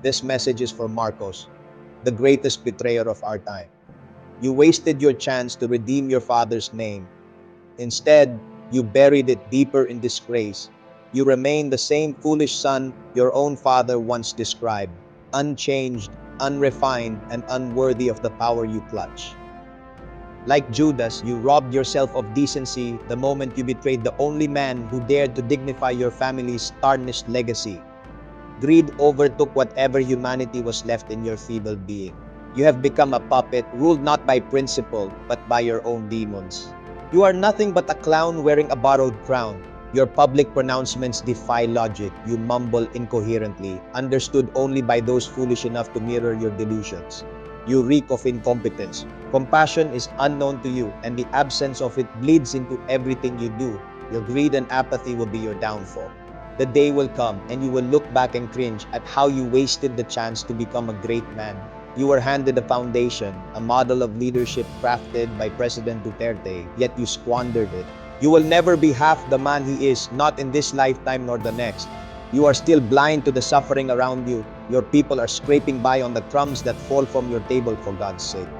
This message is for Marcos, the greatest betrayer of our time. You wasted your chance to redeem your father's name. Instead, you buried it deeper in disgrace. You remain the same foolish son your own father once described, unchanged, unrefined, and unworthy of the power you clutch. Like Judas, you robbed yourself of decency the moment you betrayed the only man who dared to dignify your family's tarnished legacy. Greed overtook whatever humanity was left in your feeble being. You have become a puppet ruled not by principle, but by your own demons. You are nothing but a clown wearing a borrowed crown. Your public pronouncements defy logic. You mumble incoherently, understood only by those foolish enough to mirror your delusions. You reek of incompetence. Compassion is unknown to you, and the absence of it bleeds into everything you do. Your greed and apathy will be your downfall. The day will come and you will look back and cringe at how you wasted the chance to become a great man. You were handed a foundation, a model of leadership crafted by President Duterte, yet you squandered it. You will never be half the man he is, not in this lifetime nor the next. You are still blind to the suffering around you. Your people are scraping by on the crumbs that fall from your table, for God's sake.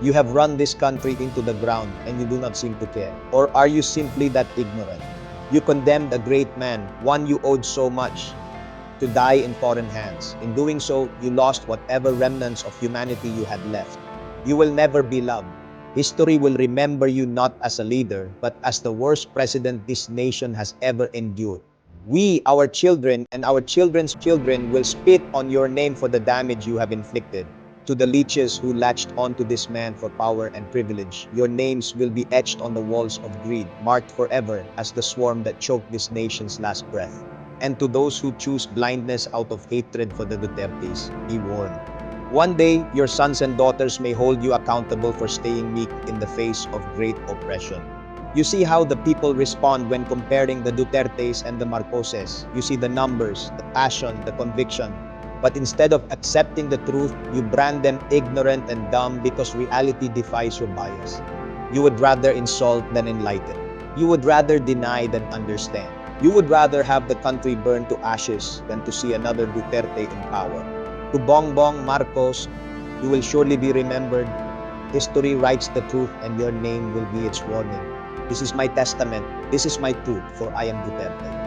You have run this country into the ground and you do not seem to care. Or are you simply that ignorant? You condemned a great man, one you owed so much, to die in foreign hands. In doing so, you lost whatever remnants of humanity you had left. You will never be loved. History will remember you not as a leader, but as the worst president this nation has ever endured. We, our children, and our children's children will spit on your name for the damage you have inflicted. To the leeches who latched onto this man for power and privilege, your names will be etched on the walls of greed, marked forever as the swarm that choked this nation's last breath. And to those who choose blindness out of hatred for the Dutertes, be warned. One day, your sons and daughters may hold you accountable for staying meek in the face of great oppression. You see how the people respond when comparing the Dutertes and the Marcoses. You see the numbers, the passion, the conviction. But instead of accepting the truth, you brand them ignorant and dumb because reality defies your bias. You would rather insult than enlighten. You would rather deny than understand. You would rather have the country burned to ashes than to see another Duterte in power. To Bongbong Marcos, you will surely be remembered. History writes the truth and your name will be its warning. This is my testament. This is my truth, for I am Duterte.